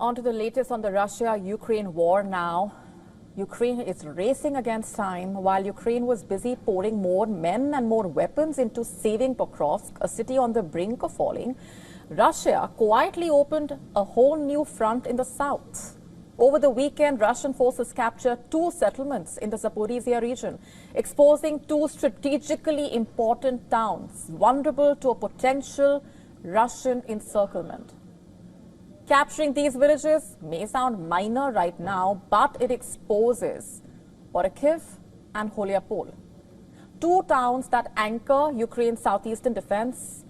On to the latest on the Russia-Ukraine war now. Ukraine is racing against time while Ukraine was busy pouring more men and more weapons into saving Pokrovsk, a city on the brink of falling. Russia quietly opened a whole new front in the south. Over the weekend, Russian forces captured 2 settlements in the Zaporizhzhia region, exposing 2 strategically important towns vulnerable to a potential Russian encirclement. Capturing these villages may sound minor right now, but it exposes Orikhiv and Huliaipole, 2 towns that anchor Ukraine's southeastern defense.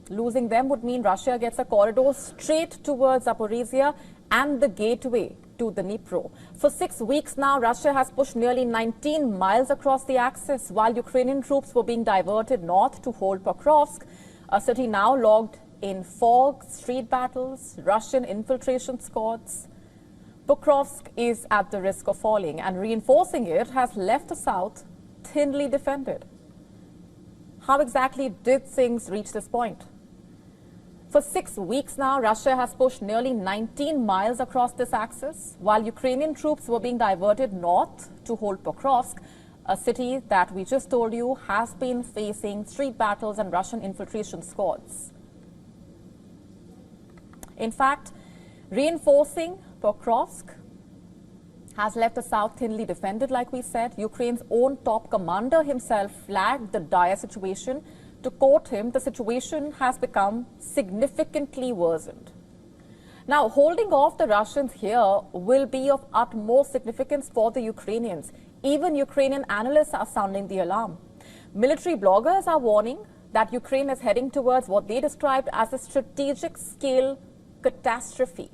Losing them would mean Russia gets a corridor straight towards Zaporizhzhia and the gateway to the Dnipro. For 6 weeks now, Russia has pushed nearly 19 miles across the axis, while Ukrainian troops were being diverted north to hold Pokrovsk, a city now logged in fog, street battles, Russian infiltration squads. Pokrovsk is at the risk of falling, and reinforcing it has left the south thinly defended. How exactly did things reach this point? For 6 weeks now, Russia has pushed nearly 19 miles across this axis, while Ukrainian troops were being diverted north to hold Pokrovsk, a city that we just told you has been facing street battles and Russian infiltration squads. In fact, reinforcing Pokrovsk has left the south thinly defended, like we said. Ukraine's own top commander himself flagged the dire situation. To quote him, the situation has become significantly worsened. Now, holding off the Russians here will be of utmost significance for the Ukrainians. Even Ukrainian analysts are sounding the alarm. Military bloggers are warning that Ukraine is heading towards what they described as a strategic scale catastrophe,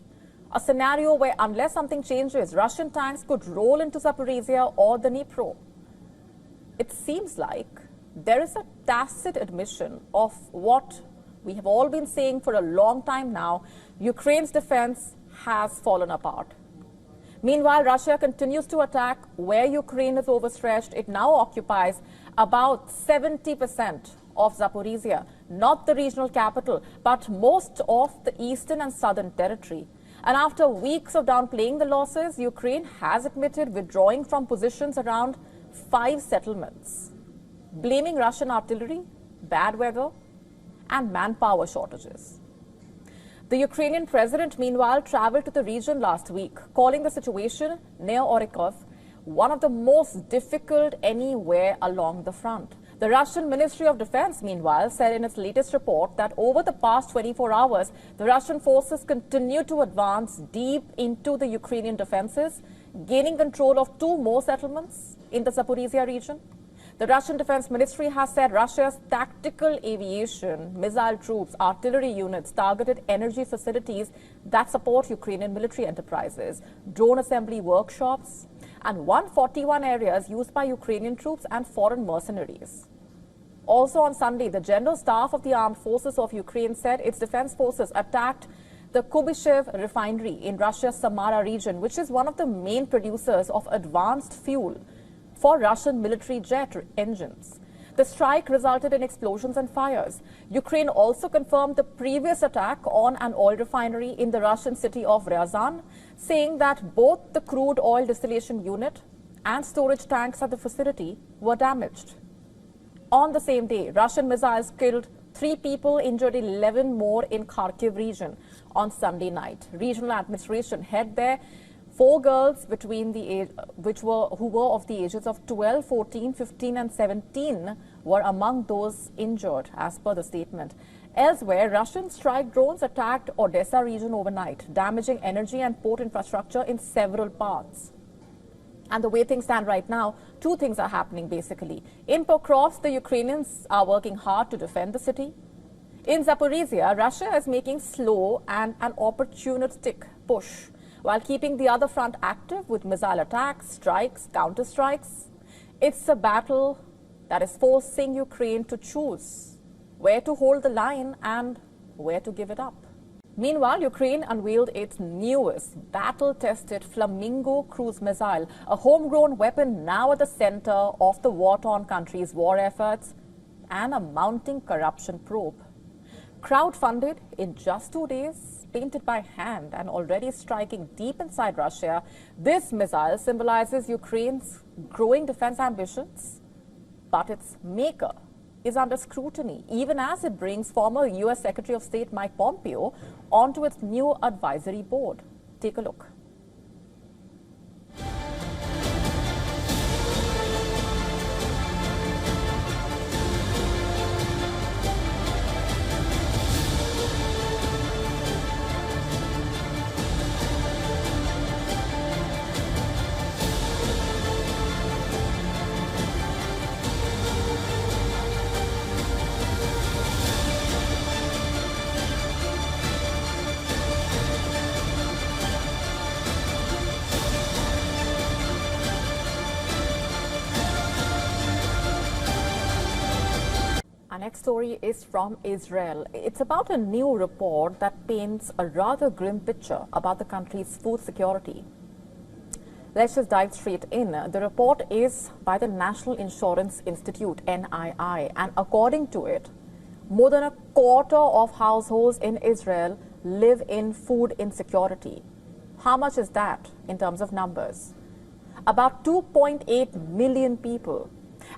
a scenario where unless something changes, Russian tanks could roll into Zaporizhzhia or the Dnipro. It seems like there is a tacit admission of what we have all been saying for a long time now: Ukraine's defense has fallen apart. Meanwhile, Russia continues to attack where Ukraine is overstretched. It now occupies about 70% of Zaporizhzhia, not the regional capital, but most of the eastern and southern territory. And after weeks of downplaying the losses, Ukraine has admitted withdrawing from positions around 5 settlements, blaming Russian artillery, bad weather, and manpower shortages. The Ukrainian president, meanwhile, traveled to the region last week, calling the situation near Orikhiv one of the most difficult anywhere along the front. The Russian Ministry of Defense, meanwhile, said in its latest report that over the past 24 hours, the Russian forces continue to advance deep into the Ukrainian defenses, gaining control of 2 more settlements in the Zaporizhzhia region. The Russian Defense Ministry has said Russia's tactical aviation, missile troops, artillery units, targeted energy facilities that support Ukrainian military enterprises, drone assembly workshops, and 141 areas used by Ukrainian troops and foreign mercenaries. Also on Sunday, the General Staff of the Armed Forces of Ukraine said its defense forces attacked the Kubyshev refinery in Russia's Samara region, which is one of the main producers of advanced fuel for Russian military jet engines. The strike resulted in explosions and fires. Ukraine also confirmed the previous attack on an oil refinery in the Russian city of Ryazan, saying that both the crude oil distillation unit and storage tanks at the facility were damaged. On the same day, Russian missiles killed 3 people, injured 11 more in Kharkiv region on Sunday night. Regional administration head there, 4 girls who were of the ages of 12, 14, 15 and 17 were among those injured, as per the statement. Elsewhere, Russian strike drones attacked Odesa region overnight, damaging energy and port infrastructure in several parts. And the way things stand right now, 2 things are happening basically. In Pokrovsk, the Ukrainians are working hard to defend the city. In Zaporizhzhia, Russia is making slow and an opportunistic push, while keeping the other front active with missile attacks, strikes, counterstrikes. It's a battle that is forcing Ukraine to choose where to hold the line and where to give it up. Meanwhile, Ukraine unveiled its newest battle-tested Flamingo cruise missile, a homegrown weapon now at the center of the war-torn country's war efforts and a mounting corruption probe. Crowdfunded in just 2 days, painted by hand and already striking deep inside Russia, this missile symbolizes Ukraine's growing defense ambitions, but its maker is under scrutiny, even as it brings former U.S. Secretary of State Mike Pompeo onto its new advisory board. Take a look. Our next story is from Israel. It's about a new report that paints a rather grim picture about the country's food security. Let's just dive straight in. The report is by the National Insurance Institute, NII, and according to it, more than a quarter of households in Israel live in food insecurity. How much is that in terms of numbers? About 2.8 million people.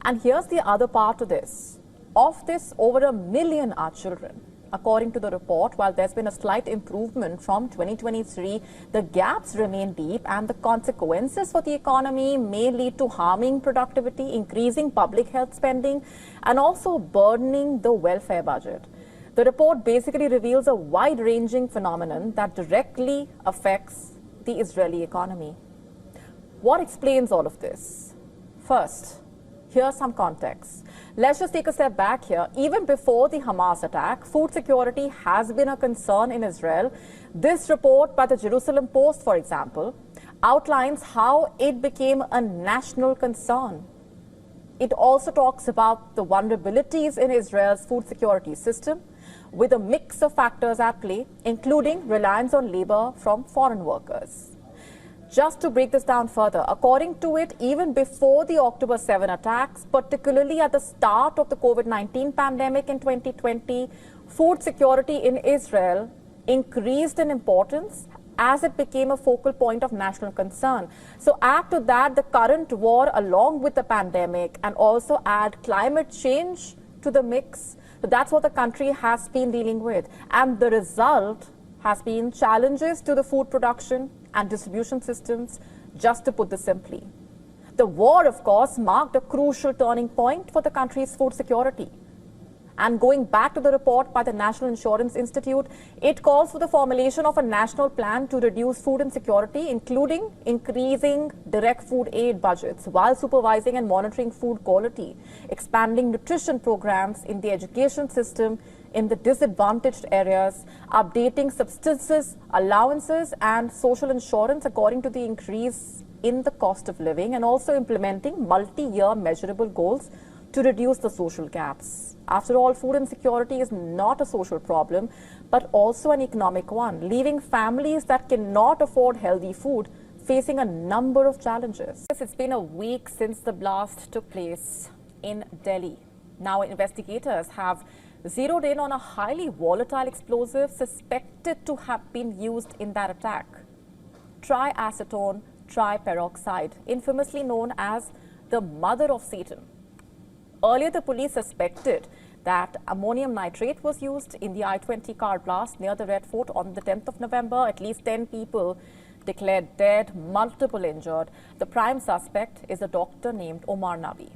And here's the other part to this. Of this, over 1 million are children. According to the report, while there's been a slight improvement from 2023, the gaps remain deep and the consequences for the economy may lead to harming productivity, increasing public health spending, and also burdening the welfare budget. The report basically reveals a wide-ranging phenomenon that directly affects the Israeli economy. What explains all of this? First, here's some context. Let's just take a step back here. Even before the Hamas attack, food security has been a concern in Israel. This report by the Jerusalem Post, for example, outlines how it became a national concern. It also talks about the vulnerabilities in Israel's food security system with a mix of factors at play, including reliance on labor from foreign workers. Just to break this down further, according to it, even before the October 7 attacks, particularly at the start of the COVID-19 pandemic in 2020, food security in Israel increased in importance as it became a focal point of national concern. So add to that the current war along with the pandemic and also add climate change to the mix. So that's what the country has been dealing with. And the result has been challenges to the food production and distribution systems, just to put this simply. The war, of course, marked a crucial turning point for the country's food security. And going back to the report by the National Insurance Institute, it calls for the formulation of a national plan to reduce food insecurity, including increasing direct food aid budgets while supervising and monitoring food quality, expanding nutrition programs in the education system in the disadvantaged areas, updating subsistence allowances and social insurance according to the increase in the cost of living, and also implementing multi-year measurable goals to reduce the social gaps. After all, food insecurity is not a social problem, but also an economic one, leaving families that cannot afford healthy food facing a number of challenges. It's been a week since the blast took place in Delhi. Now, investigators have zeroed in on a highly volatile explosive suspected to have been used in that attack. Triacetone triperoxide, infamously known as the mother of Satan. Earlier, the police suspected that ammonium nitrate was used in the I-20 car blast near the Red Fort on the 10th of November. At least 10 people declared dead, multiple injured. The prime suspect is a doctor named Omar Nabi.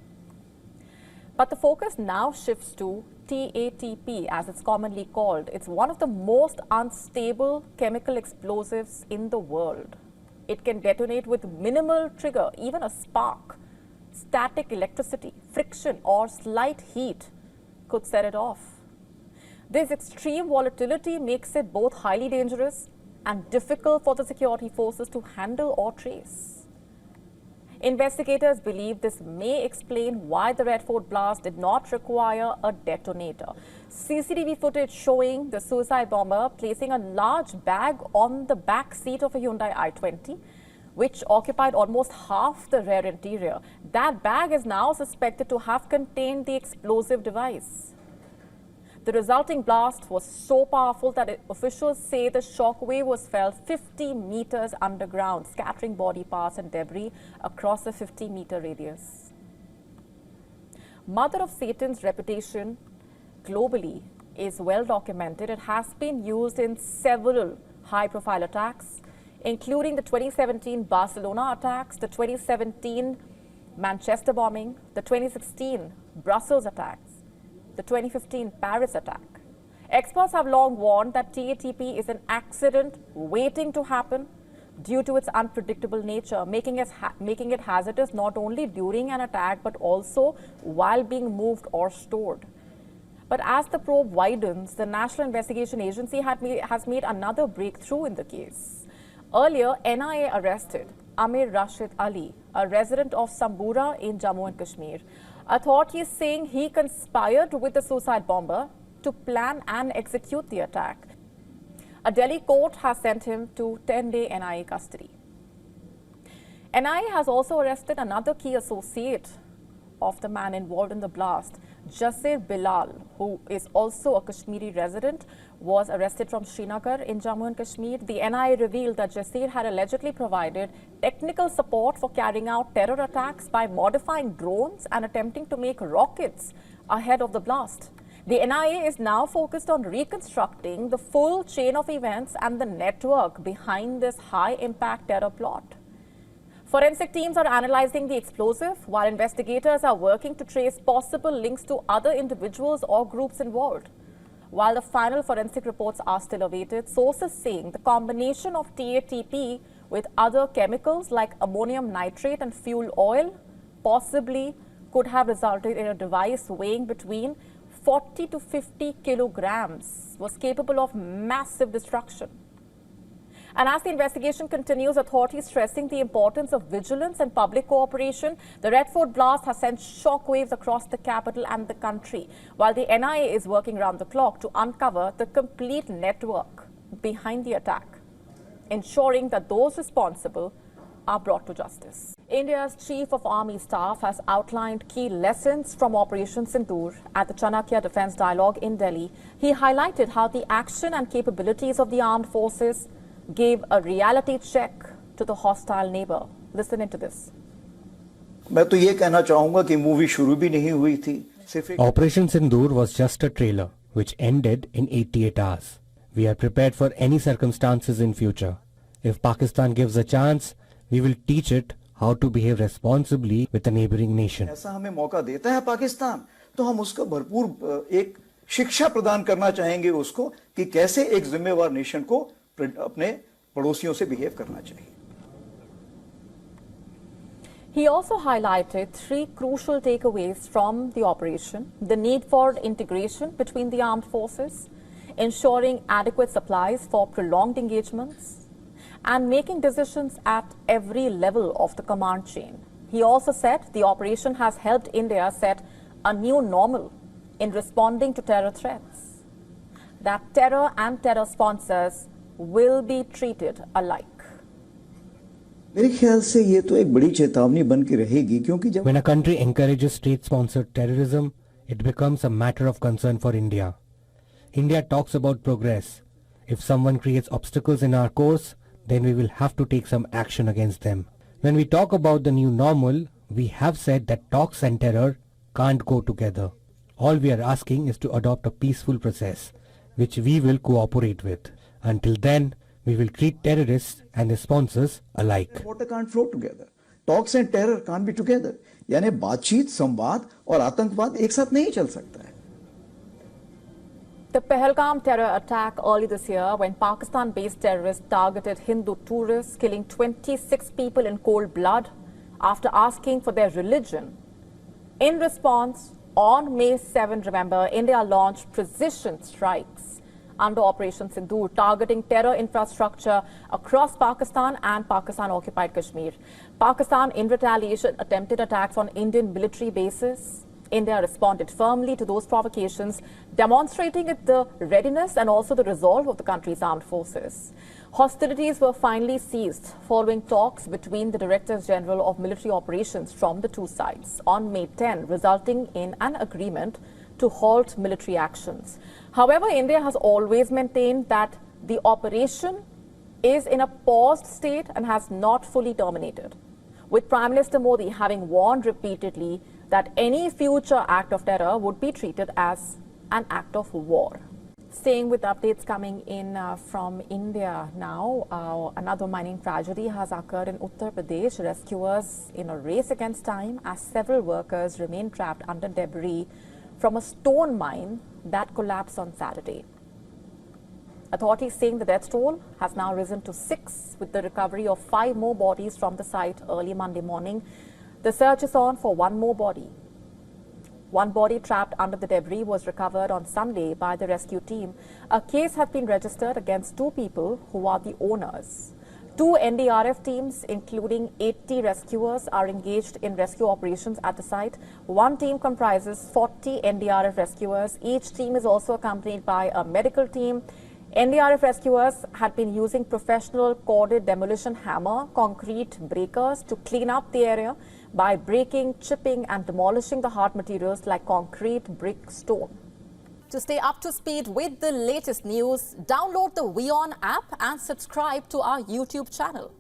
But the focus now shifts to TATP, as it's commonly called. It's one of the most unstable chemical explosives in the world. It can detonate with minimal trigger, even a spark. Static electricity, friction, or slight heat could set it off. This extreme volatility makes it both highly dangerous and difficult for the security forces to handle or trace. Investigators believe this may explain why the Red Fort blast did not require a detonator. CCTV footage showing the suicide bomber placing a large bag on the back seat of a Hyundai i20, which occupied almost half the rear interior. That bag is now suspected to have contained the explosive device. The resulting blast was so powerful that officials say the shock wave was felt 50 meters underground, scattering body parts and debris across a 50-meter radius. Mother of Satan's reputation globally is well documented. It has been used in several high-profile attacks, including the 2017 Barcelona attacks, the 2017 Manchester bombing, the 2016 Brussels attacks, the 2015 Paris attack. Experts have long warned that TATP is an accident waiting to happen due to its unpredictable nature, making it hazardous not only during an attack but also while being moved or stored. But as the probe widens, the National Investigation Agency has made another breakthrough in the case. Earlier, NIA arrested Amir Rashid Ali, a resident of Sambura in Jammu and Kashmir. Authorities saying he conspired with the suicide bomber to plan and execute the attack. A Delhi court has sent him to 10-day NIA custody. NIA has also arrested another key associate of the man involved in the blast. Jasir Bilal, who is also a Kashmiri resident, was arrested from Srinagar in Jammu and Kashmir. The NIA revealed that Jasir had allegedly provided technical support for carrying out terror attacks by modifying drones and attempting to make rockets ahead of the blast. The NIA is now focused on reconstructing the full chain of events and the network behind this high-impact terror plot. Forensic teams are analyzing the explosive, while investigators are working to trace possible links to other individuals or groups involved. While the final forensic reports are still awaited, sources saying the combination of TATP with other chemicals like ammonium nitrate and fuel oil possibly could have resulted in a device weighing between 40 to 50 kilograms, was capable of massive destruction. And as the investigation continues, authorities stressing the importance of vigilance and public cooperation. The Red Fort blast has sent shockwaves across the capital and the country, while the NIA is working round the clock to uncover the complete network behind the attack, ensuring that those responsible are brought to justice. India's Chief of Army Staff has outlined key lessons from Operation Sindoor at the Chanakya Defence Dialogue in Delhi. He highlighted how the action and capabilities of the armed forces gave a reality check to the hostile neighbor. Listen into this. Operation Sindoor was just a trailer which ended in 88 hours. We are prepared for any circumstances in future. If Pakistan gives a chance, we will teach it how to behave responsibly with a neighboring nation. ऐसा हमें मौका देता है पाकिस्तान, तो हम उसको भरपूर एक शिक्षा प्रदान करना चाहेंगे उसको कि कैसे एक जिम्मेवार नेशन को अपने पड़ोसियों से बिहेव करना चाहिए. He also highlighted three crucial takeaways from the operation: the need for integration between the armed forces, ensuring adequate supplies for prolonged engagements, and making decisions at every level of the command chain. He also said the operation has helped India set a new normal in responding to terror threats, that terror and terror sponsors will be treated alike. मेरे ख्याल से ये तो एक बड़ी चेतावनी बन के रहेगी, क्योंकि जब When a country encourages state-sponsored terrorism, it becomes a matter of concern for India. India talks about progress. If someone creates obstacles in our course, then we will have to take some action against them. When we talk about the new normal, we have said that talks and terror can't go together. All we are asking is to adopt a peaceful process, which we will cooperate with. Until then, we will treat terrorists and their sponsors alike. Water can't flow together. Talks and terror can't be together. यानी बातचीत, संवाद और आतंकवाद एक साथ नहीं चल सकता है. The Pahalgam terror attack early this year, when Pakistan-based terrorists targeted Hindu tourists, killing 26 people in cold blood after asking for their religion. In response, on May 7, remember, India launched precision strikes under Operation Sindoor, targeting terror infrastructure across Pakistan and Pakistan-occupied Kashmir. Pakistan, in retaliation, attempted attacks on Indian military bases. India responded firmly to those provocations, demonstrating the readiness and also the resolve of the country's armed forces. Hostilities were finally ceased following talks between the Directors General of Military Operations from the two sides on May 10, resulting in an agreement to halt military actions. However, India has always maintained that the operation is in a paused state and has not fully terminated, with Prime Minister Modi having warned repeatedly that any future act of terror would be treated as an act of war. Staying with updates coming in from India now, another mining tragedy has occurred in Uttar Pradesh. Rescuers in a race against time as several workers remain trapped under debris from a stone mine that collapsed on Saturday. Authorities saying the death toll has now risen to 6, with the recovery of 5 more bodies from the site early Monday morning. The search is on for 1 more body. One body trapped under the debris was recovered on Sunday by the rescue team. A case has been registered against 2 people who are the owners. 2 NDRF teams, including 80 rescuers, are engaged in rescue operations at the site. One team comprises 40 NDRF rescuers. Each team is also accompanied by a medical team. NDRF rescuers had been using professional corded demolition hammer, concrete breakers to clean up the area by breaking, chipping and demolishing the hard materials like concrete, brick, stone. To stay up to speed with the latest news, download the WION app and subscribe to our YouTube channel.